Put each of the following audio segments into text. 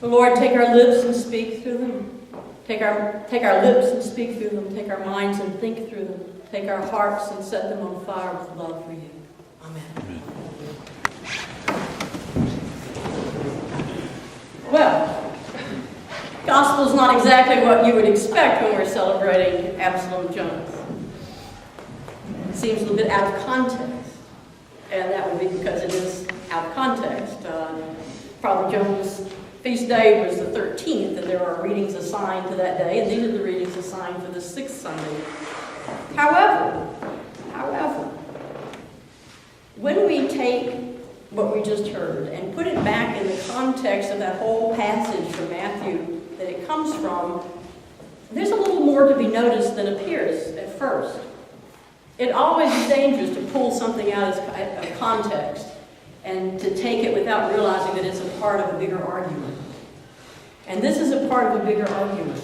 Lord, take our lips and speak through them. Take our lips and speak through them. Take our minds and think through them. Take our hearts and set them on fire with love for you. Amen. Well, gospel is not exactly what you would expect when we're celebrating Absalom Jones. It seems a little bit out of context, and that would be because it is out of context. Father Jones' feast day was the 13th, and there are readings assigned to that day, and these are the readings assigned for the 6th Sunday. However, when we take what we just heard and put it back in the context of that whole passage from Matthew that it comes from, there's a little more to be noticed than appears at first. It always is dangerous to pull something out of context and to take it without realizing that it's a part of a bigger argument. And this is a part of a bigger argument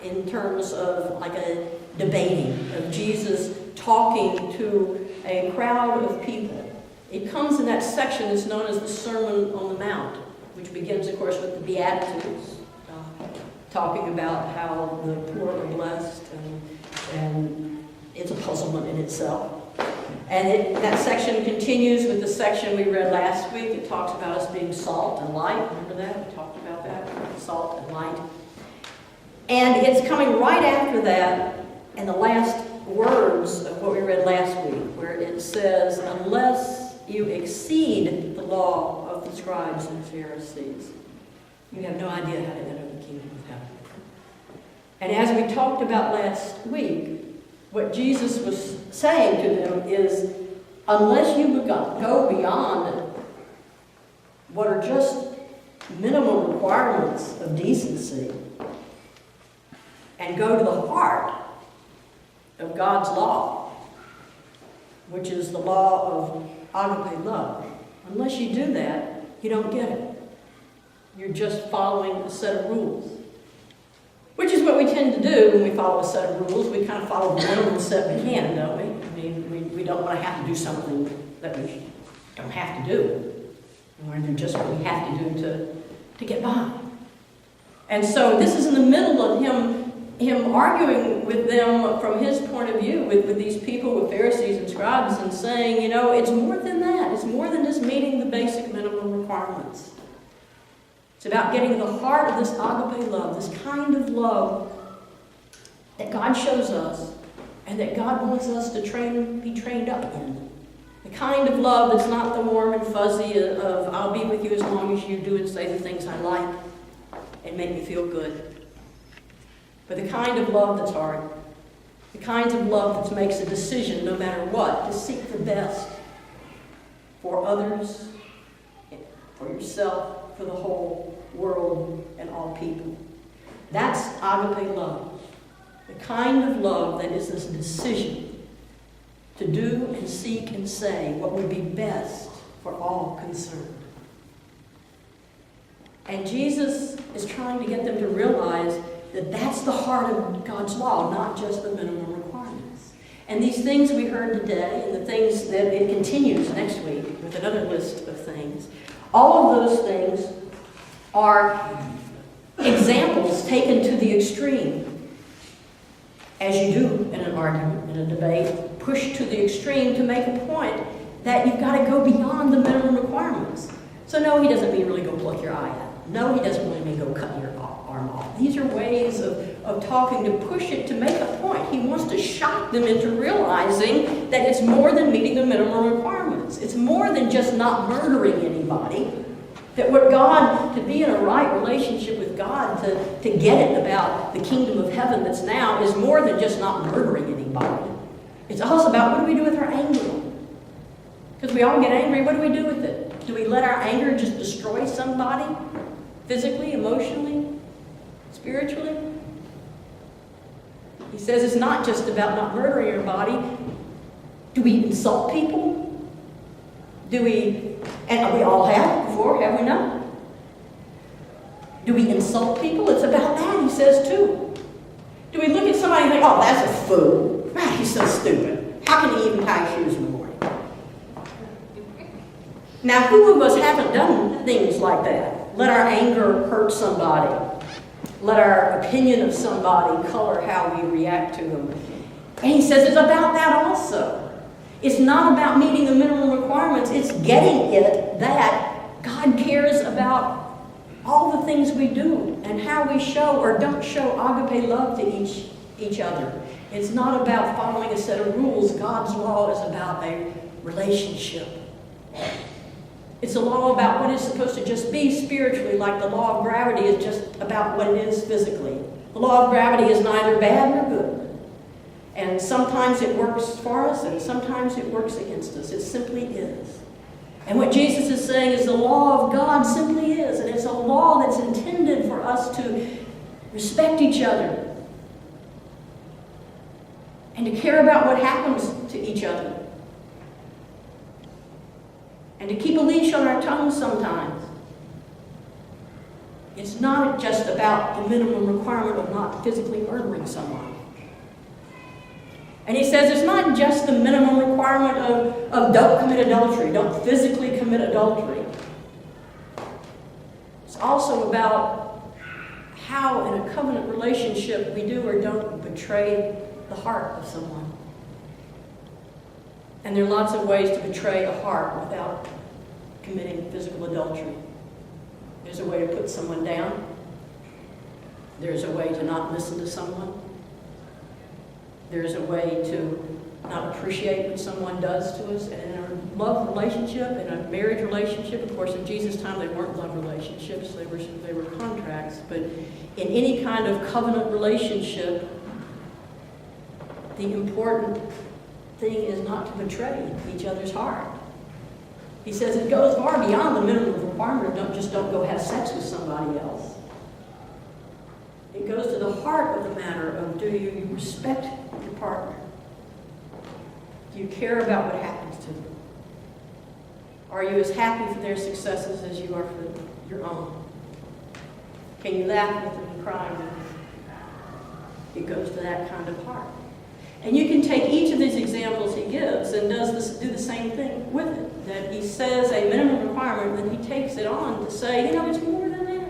in terms of like a debating of Jesus talking to a crowd of people. It comes in that section that's known as the Sermon on the Mount, which begins, of course, with the Beatitudes, talking about how the poor are blessed, and it's a puzzlement in itself. And that section continues with the section we read last week. It talks about us being salt and light. Remember that? We talked about that, salt and light. And it's coming right after that, and the last words of what we read last week, where it says, unless you exceed the law of the scribes and Pharisees, you have no idea how to enter the kingdom of heaven. And as we talked about last week, what Jesus was saying to them is, unless you go beyond what are just minimum requirements of decency and go to the heart of God's law, which is the law of agape love, unless you do that, you don't get it. You're just following a set of rules. Which is what we tend to do when we follow a set of rules. We kind of follow the minimum set we can, don't we? I mean, we don't want to have to do something that we don't have to do. We want to do just what we have to do to get by. And so this is in the middle of him arguing with them from his point of view, with these people, with Pharisees and scribes, and saying, it's more than that. It's more than just meeting the basic minimum requirements. It's about getting to the heart of this agape love, this kind of love that God shows us and that God wants us to be trained up in. The kind of love that's not the warm and fuzzy of I'll be with you as long as you do and say the things I like and make me feel good. But the kind of love that's hard. The kind of love that makes a decision no matter what to seek the best for others, for yourself, for the whole world and all people. That's agape love. The kind of love that is this decision to do and seek and say what would be best for all concerned. And Jesus is trying to get them to realize that that's the heart of God's law, not just the minimum requirements. And these things we heard today, and the things that it continues next week with another list of things, all of those things are examples taken to the extreme. As you do in an argument, in a debate, push to the extreme to make a point that you've got to go beyond the minimum requirements. So no, he doesn't mean really go pluck your eye out. No, he doesn't really mean go cut your arm off. These are ways of talking to push it to make a point. He wants to shock them into realizing that it's more than meeting the minimum requirements. It's more than just not murdering anybody. That what God, to be in a right relationship with God, to get it about the kingdom of heaven that's now, is more than just not murdering anybody. It's also about what do we do with our anger? Because we all get angry. What do we do with it? Do we let our anger just destroy somebody? Physically, emotionally, spiritually? He says it's not just about not murdering your body. Do we insult people? And we all have before, have we not? Do we insult people? It's about that, he says, too. Do we look at somebody and think, oh, that's a fool. God, he's so stupid. How can he even tie shoes in the morning? Now, who of us haven't done things like that? let our anger hurt somebody. Let our opinion of somebody color how we react to them. And he says it's about that also. It's not about meeting the minimum requirements. It's getting it that God cares about all the things we do and how we show or don't show agape love to each other. It's not about following a set of rules. God's law is about a relationship. It's a law about what is supposed to just be spiritually, like the law of gravity is just about what it is physically. The law of gravity is neither bad nor good. And sometimes it works for us, and sometimes it works against us. It simply is. And what Jesus is saying is the law of God simply is, and it's a law that's intended for us to respect each other and to care about what happens to each other and to keep a leash on our tongues sometimes. It's not just about the minimum requirement of not physically murdering someone. And he says it's not just the minimum requirement of don't commit adultery, don't physically commit adultery. It's also about how in a covenant relationship we do or don't betray the heart of someone. And there are lots of ways to betray a heart without committing physical adultery. There's a way to put someone down. There's a way to not listen to someone. There's a way to not appreciate what someone does to us. And in a love relationship, in a marriage relationship, of course, in Jesus' time, they weren't love relationships. They were contracts. But in any kind of covenant relationship, the important thing is not to betray each other's heart. He says it goes far beyond the minimum requirement of don't go have sex with somebody else. It goes to the heart of the matter of do you respect your partner? Do you care about what happens to them? Are you as happy for their successes as you are for your own? Can you laugh with them and cry with them? It goes to that kind of heart. And you can take each of these examples he gives and do the same thing with it. That he says a minimum requirement, then he takes it on to say, it's more than that.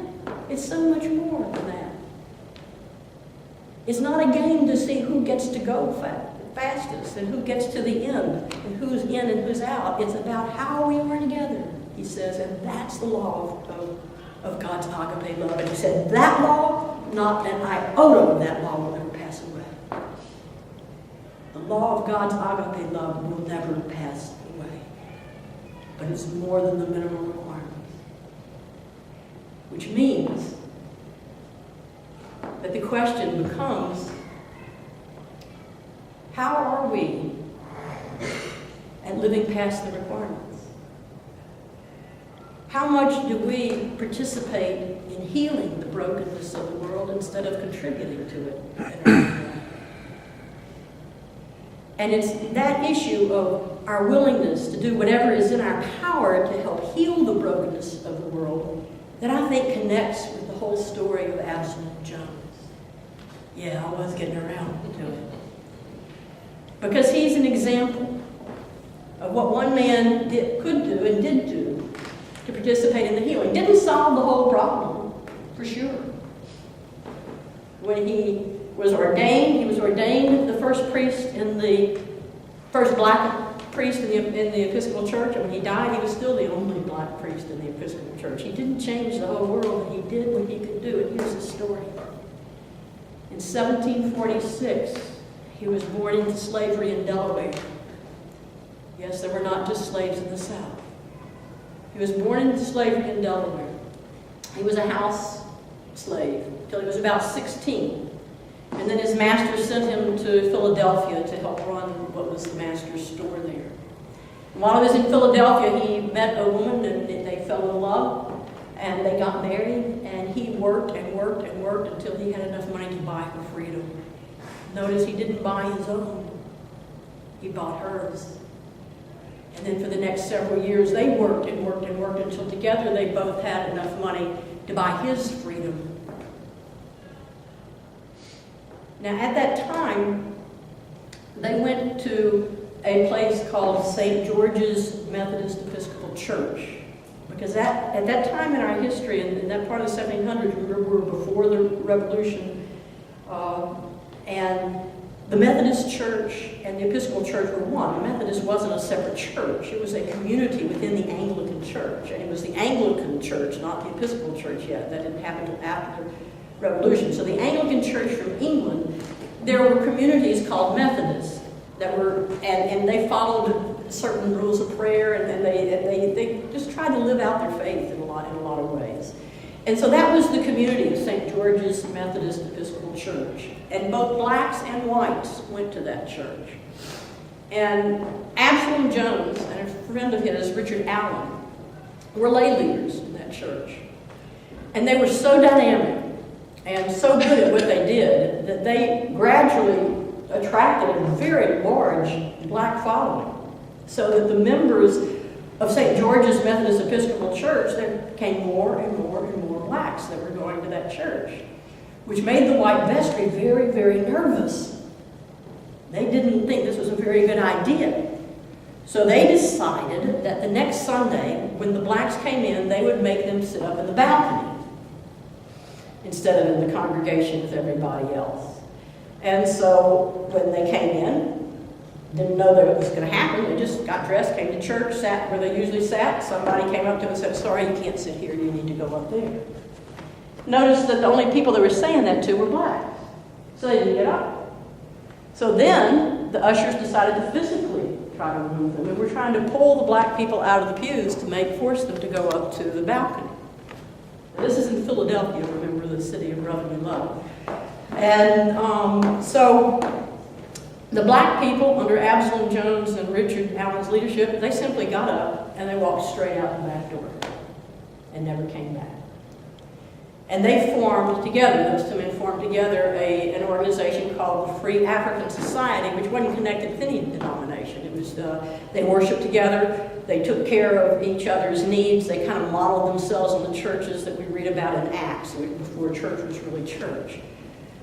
It's so much more than that. It's not a game to see who gets to go fastest and who gets to the end and who's in and who's out. It's about how we are together, he says, and that's the law of God's agape love. And he said that law, not an iota of that law will ever pass away. The law of God's agape love will never pass away. But it's more than the minimum requirements. Which means that the question becomes, how are we at living past the requirements? How much do we participate in healing the brokenness of the world instead of contributing to it? And it's that issue of our willingness to do whatever is in our power to help heal the brokenness of the world that I think connects with the whole story of Absalom Jones. Yeah, I was getting around to it. Because he's an example of what one man could do and did do to participate in the healing. Didn't solve the whole problem, for sure. When he was ordained the first priest first black priest in the Episcopal Church. And when he died, he was still the only black priest in the Episcopal Church. He didn't change the whole world, but he did what he could do. And here's the story. In 1746, he was born into slavery in Delaware. Yes, there were not just slaves in the South. He was born into slavery in Delaware. He was a house slave until he was about 16. And then his master sent him to Philadelphia to help run what was the master's store there. And while he was in Philadelphia, he met a woman and they fell in love and they got married, and he worked and worked and worked until he had enough money to buy her freedom. Notice he didn't buy his own. He bought hers. And then for the next several years, they worked and worked and worked until together they both had enough money to buy his freedom. Now, at that time, they went to a place called St. George's Methodist Episcopal Church Because at that time in our history, in that part of the 1700s, we were before the Revolution, and the Methodist Church and the Episcopal Church were one. The Methodist wasn't a separate church. It was a community within the Anglican Church. And it was the Anglican Church, not the Episcopal Church yet. That didn't happen until after the Revolution. So the Anglican Church from England, there were communities called Methodists that were, and they followed certain rules of prayer, and they just tried to live out their faith in a lot of ways. And so that was the community of St. George's Methodist Episcopal Church. And both blacks and whites went to that church. And Absalom Jones and a friend of his, Richard Allen, were lay leaders in that church. And they were so dynamic and so good at what they did that they gradually attracted a very large black following. So that the members of St. George's Methodist Episcopal Church, there became more and more and more blacks that were going to that church, which made the white vestry very, very nervous. They didn't think this was a very good idea. So they decided that the next Sunday, when the blacks came in, they would make them sit up in the balcony instead of in the congregation with everybody else. And so when they came in, didn't know that it was going to happen. They just got dressed, came to church, sat where they usually sat. Somebody came up to them and said, "Sorry, you can't sit here. You need to go up there." Notice that the only people they were saying that to were blacks. So they didn't get up. So then the ushers decided to physically try to remove them. And we're trying to pull the black people out of the pews to force them to go up to the balcony. Now, this is in Philadelphia, remember, the city of brotherly love. And so the black people, under Absalom Jones and Richard Allen's leadership, they simply got up and they walked straight out the back door and never came back. And they formed together, those two men formed together an organization called the Free African Society, which wasn't connected with any denomination. It was, they worshiped together, they took care of each other's needs, they kind of modeled themselves on the churches that we read about in Acts, before church was really church.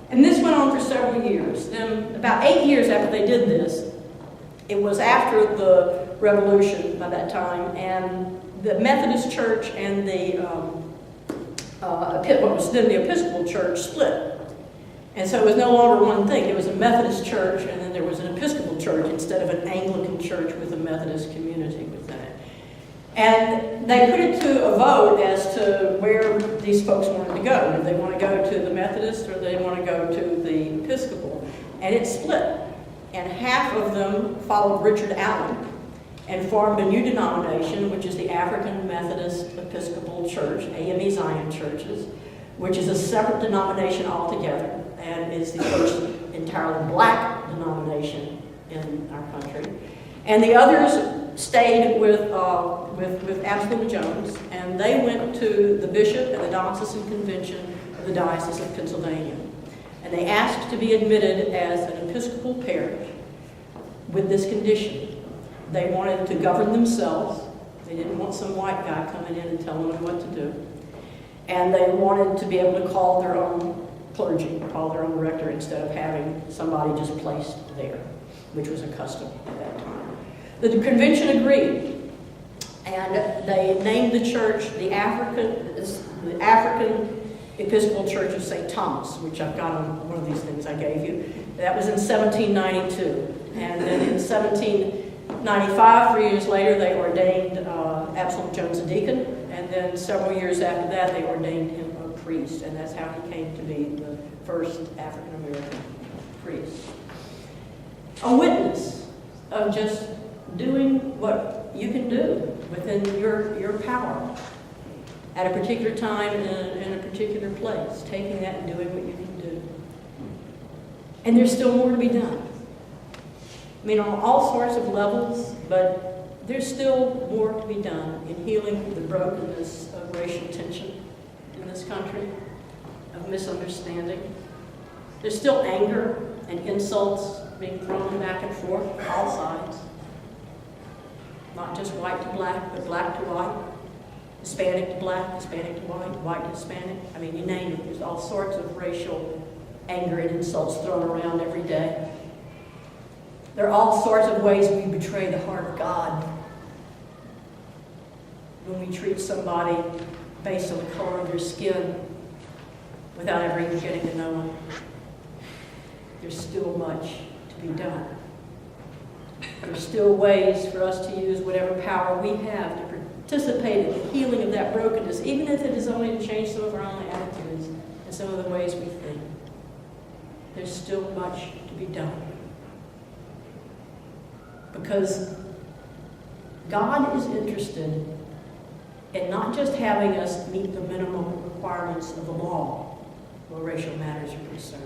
And this went on for several years. Then, about 8 years after they did this, it was after the Revolution by that time, and the Methodist Church and what was then the Episcopal Church split. And so it was no longer one thing. It was a Methodist church, and then there was an Episcopal church instead of an Anglican church with a Methodist community within it. And they put it to a vote as to where these folks wanted to go. Did they want to go to the Methodist or did they want to go to the Episcopal? And it split. And half of them followed Richard Allen and formed a new denomination, which is the African Methodist Episcopal Church, AME Zion Churches, which is a separate denomination altogether and is the first entirely black denomination in our country. And the others stayed with Absalom Jones, and they went to the bishop and the diocesan convention of the Diocese of Pennsylvania. And they asked to be admitted as an Episcopal parish with this condition. They wanted to govern themselves. They didn't want some white guy coming in and telling them what to do. And they wanted to be able to call their own clergy, call their own rector, instead of having somebody just placed there, which was a custom at that time. The convention agreed, and they named the church the African Episcopal Church of St. Thomas, which I've got on one of these things I gave you. That was in 1792. And then in 1795, 3 years later, they ordained Absalom Jones a deacon, and then several years after that, they ordained him a priest, and that's how he came to be the first African-American priest. A witness of just doing what you can do within your power at a particular time in a particular place, taking that and doing what you can do. And there's still more to be done. I mean, on all sorts of levels, but there's still more to be done in healing the brokenness of racial tension in this country, of misunderstanding. There's still anger and insults being thrown back and forth on all sides. Not just white to black, but black to white, Hispanic to black, Hispanic to white, white to Hispanic. I mean, you name it. There's all sorts of racial anger and insults thrown around every day. There are all sorts of ways we betray the heart of God. when we treat somebody based on the color of their skin without ever even getting to know them. There's still much to be done. There's still ways for us to use whatever power we have to participate in the healing of that brokenness, even if it is only to change some of our own attitudes and some of the ways we think. There's still much to be done. Because God is interested in not just having us meet the minimum requirements of the law where racial matters are concerned.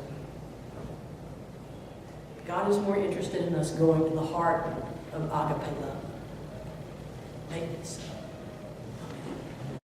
God is more interested in us going to the heart of agape love. Make it so.